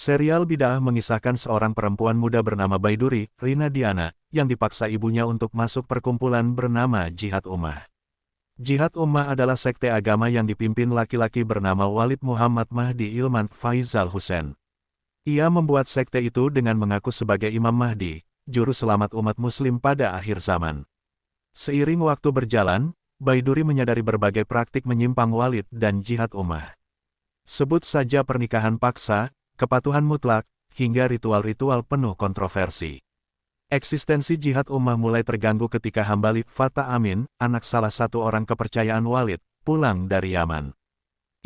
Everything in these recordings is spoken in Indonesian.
Serial Bid'ah mengisahkan seorang perempuan muda bernama Baiduri, Rina Diana, yang dipaksa ibunya untuk masuk perkumpulan bernama Jihad Ummah. Jihad Ummah adalah sekte agama yang dipimpin laki-laki bernama Walid Muhammad Mahdi Ilman Faizal Hussein. Ia membuat sekte itu dengan mengaku sebagai Imam Mahdi, juru selamat umat muslim pada akhir zaman. Seiring waktu berjalan, Baiduri menyadari berbagai praktik menyimpang Walid dan Jihad Ummah. Sebut saja pernikahan paksa, kepatuhan mutlak, hingga ritual-ritual penuh kontroversi. Eksistensi Jihad Ummah mulai terganggu ketika Hambali Fata Amin, anak salah satu orang kepercayaan Walid, pulang dari Yaman.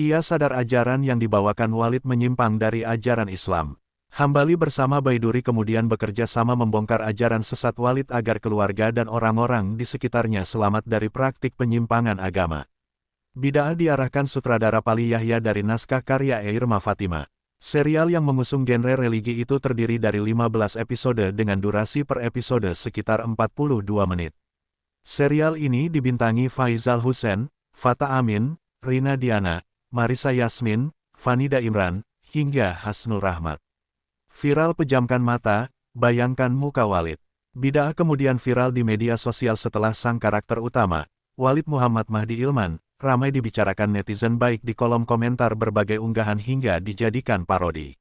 Ia sadar ajaran yang dibawakan Walid menyimpang dari ajaran Islam. Hambali bersama Baiduri kemudian bekerja sama membongkar ajaran sesat Walid agar keluarga dan orang-orang di sekitarnya selamat dari praktik penyimpangan agama. Bid'ah diarahkan sutradara Pali Yahya dari naskah karya Irma Fatima. Serial yang mengusung genre religi itu terdiri dari 15 episode dengan durasi per episode sekitar 42 menit. Serial ini dibintangi Faizal Hussein, Fata Amin, Rina Diana, Marissa Yasmin, Fanida Imran, hingga Hasnul Rahmat. Viral pejamkan mata, bayangkan muka Walid. Bid'ah kemudian viral di media sosial setelah sang karakter utama, Walid Muhammad Mahdi Ilman, ramai dibicarakan netizen baik di kolom komentar berbagai unggahan hingga dijadikan parodi.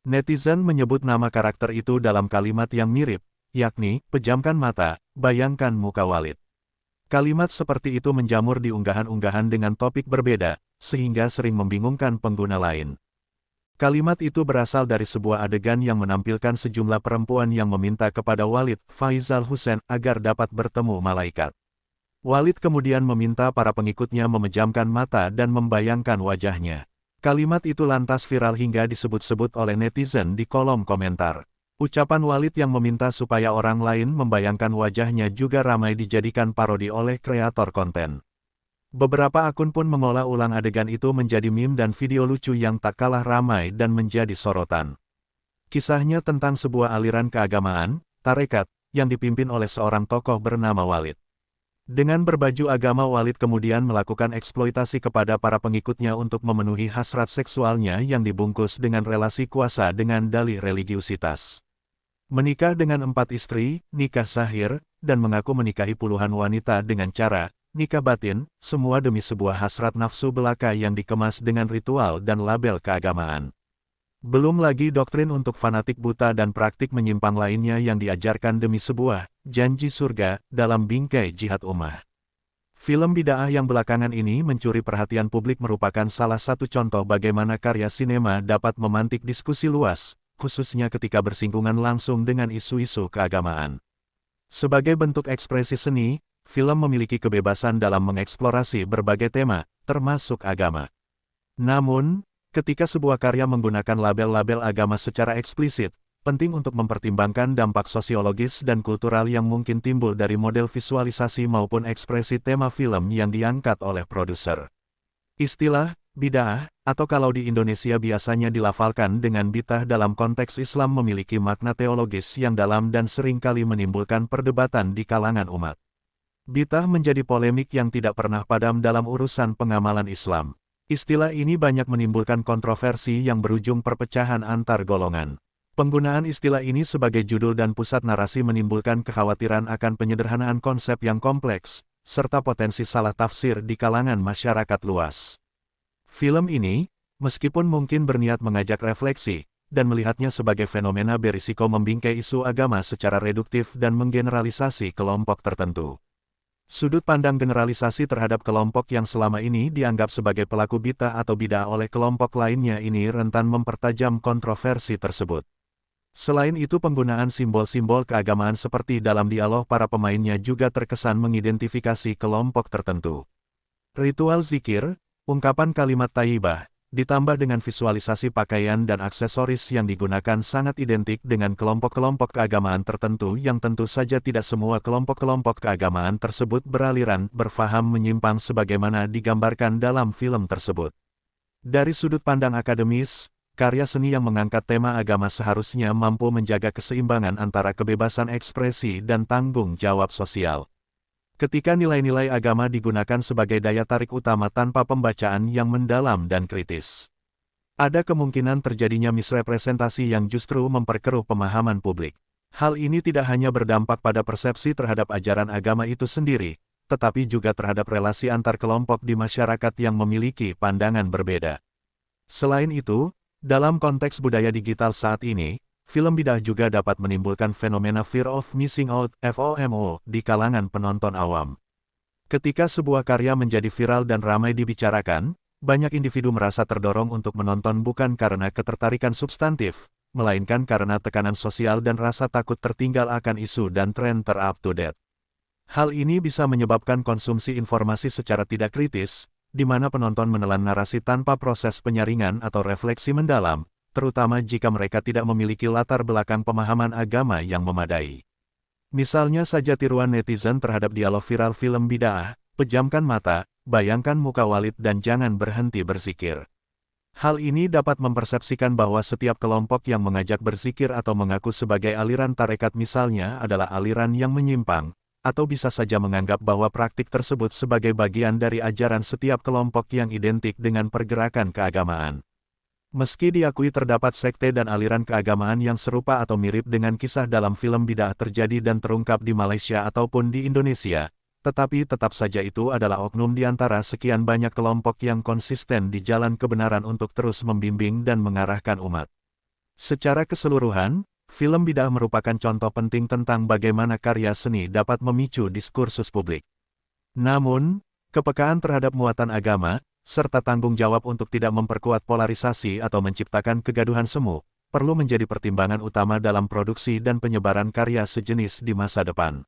Netizen menyebut nama karakter itu dalam kalimat yang mirip, yakni, pejamkan mata, bayangkan muka Walid. Kalimat seperti itu menjamur di unggahan-unggahan dengan topik berbeda, sehingga sering membingungkan pengguna lain. Kalimat itu berasal dari sebuah adegan yang menampilkan sejumlah perempuan yang meminta kepada Walid Faizal Hussein agar dapat bertemu malaikat. Walid kemudian meminta para pengikutnya memejamkan mata dan membayangkan wajahnya. Kalimat itu lantas viral hingga disebut-sebut oleh netizen di kolom komentar. Ucapan Walid yang meminta supaya orang lain membayangkan wajahnya juga ramai dijadikan parodi oleh kreator konten. Beberapa akun pun mengolah ulang adegan itu menjadi meme dan video lucu yang tak kalah ramai dan menjadi sorotan. Kisahnya tentang sebuah aliran keagamaan, tarekat, yang dipimpin oleh seorang tokoh bernama Walid. Dengan berbaju agama, Walid kemudian melakukan eksploitasi kepada para pengikutnya untuk memenuhi hasrat seksualnya yang dibungkus dengan relasi kuasa dengan dalih religiusitas. Menikah dengan 4 istri, nikah sahir, dan mengaku menikahi puluhan wanita dengan cara nikah batin, semua demi sebuah hasrat nafsu belaka yang dikemas dengan ritual dan label keagamaan. Belum lagi doktrin untuk fanatik buta dan praktik menyimpang lainnya yang diajarkan demi sebuah janji surga dalam bingkai Jihad Ummah. Film bid'ah yang belakangan ini mencuri perhatian publik merupakan salah satu contoh bagaimana karya sinema dapat memantik diskusi luas, khususnya ketika bersinggungan langsung dengan isu-isu keagamaan. Sebagai bentuk ekspresi seni, film memiliki kebebasan dalam mengeksplorasi berbagai tema, termasuk agama. Namun, ketika sebuah karya menggunakan label-label agama secara eksplisit, penting untuk mempertimbangkan dampak sosiologis dan kultural yang mungkin timbul dari model visualisasi maupun ekspresi tema film yang diangkat oleh produser. Istilah bid'ah, atau kalau di Indonesia biasanya dilafalkan dengan bid'ah dalam konteks Islam, memiliki makna teologis yang dalam dan seringkali menimbulkan perdebatan di kalangan umat. Bid'ah menjadi polemik yang tidak pernah padam dalam urusan pengamalan Islam. Istilah ini banyak menimbulkan kontroversi yang berujung perpecahan antar golongan. Penggunaan istilah ini sebagai judul dan pusat narasi menimbulkan kekhawatiran akan penyederhanaan konsep yang kompleks, serta potensi salah tafsir di kalangan masyarakat luas. Film ini, meskipun mungkin berniat mengajak refleksi, dan melihatnya sebagai fenomena berisiko membingkai isu agama secara reduktif dan menggeneralisasi kelompok tertentu. Sudut pandang generalisasi terhadap kelompok yang selama ini dianggap sebagai pelaku bid'ah atau bid'ah oleh kelompok lainnya ini rentan mempertajam kontroversi tersebut. Selain itu, penggunaan simbol-simbol keagamaan seperti dalam dialog para pemainnya juga terkesan mengidentifikasi kelompok tertentu. Ritual zikir, ungkapan kalimat thayyibah, ditambah dengan visualisasi pakaian dan aksesoris yang digunakan sangat identik dengan kelompok-kelompok keagamaan tertentu yang tentu saja tidak semua kelompok-kelompok keagamaan tersebut beraliran berfaham menyimpang sebagaimana digambarkan dalam film tersebut. Dari sudut pandang akademis, karya seni yang mengangkat tema agama seharusnya mampu menjaga keseimbangan antara kebebasan ekspresi dan tanggung jawab sosial. Ketika nilai-nilai agama digunakan sebagai daya tarik utama tanpa pembacaan yang mendalam dan kritis. ada kemungkinan terjadinya misrepresentasi yang justru memperkeruh pemahaman publik. Hal ini tidak hanya berdampak pada persepsi terhadap ajaran agama itu sendiri, tetapi juga terhadap relasi antar kelompok di masyarakat yang memiliki pandangan berbeda. Selain itu, dalam konteks budaya digital saat ini, film bidah juga dapat menimbulkan fenomena fear of missing out (FOMO) di kalangan penonton awam. Ketika sebuah karya menjadi viral dan ramai dibicarakan, banyak individu merasa terdorong untuk menonton bukan karena ketertarikan substantif, melainkan karena tekanan sosial dan rasa takut tertinggal akan isu dan tren ter-up-to-date. Hal ini bisa menyebabkan konsumsi informasi secara tidak kritis, di mana penonton menelan narasi tanpa proses penyaringan atau refleksi mendalam, terutama jika mereka tidak memiliki latar belakang pemahaman agama yang memadai. Misalnya saja tiruan netizen terhadap dialog viral film bid'ah, "Pejamkan mata, bayangkan muka Walid dan jangan berhenti berzikir." Hal ini dapat mempersepsikan bahwa setiap kelompok yang mengajak berzikir atau mengaku sebagai aliran tarekat misalnya adalah aliran yang menyimpang, atau bisa saja menganggap bahwa praktik tersebut sebagai bagian dari ajaran setiap kelompok yang identik dengan pergerakan keagamaan. Meski diakui terdapat sekte dan aliran keagamaan yang serupa atau mirip dengan kisah dalam film bidah terjadi dan terungkap di Malaysia ataupun di Indonesia, tetapi tetap saja itu adalah oknum di antara sekian banyak kelompok yang konsisten di jalan kebenaran untuk terus membimbing dan mengarahkan umat. Secara keseluruhan, film bidah merupakan contoh penting tentang bagaimana karya seni dapat memicu diskursus publik. Namun, kepekaan terhadap muatan agama, serta tanggung jawab untuk tidak memperkuat polarisasi atau menciptakan kegaduhan semu, perlu menjadi pertimbangan utama dalam produksi dan penyebaran karya sejenis di masa depan.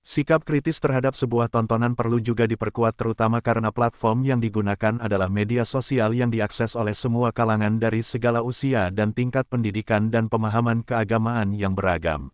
Sikap kritis terhadap sebuah tontonan perlu juga diperkuat terutama karena platform yang digunakan adalah media sosial yang diakses oleh semua kalangan dari segala usia dan tingkat pendidikan dan pemahaman keagamaan yang beragam.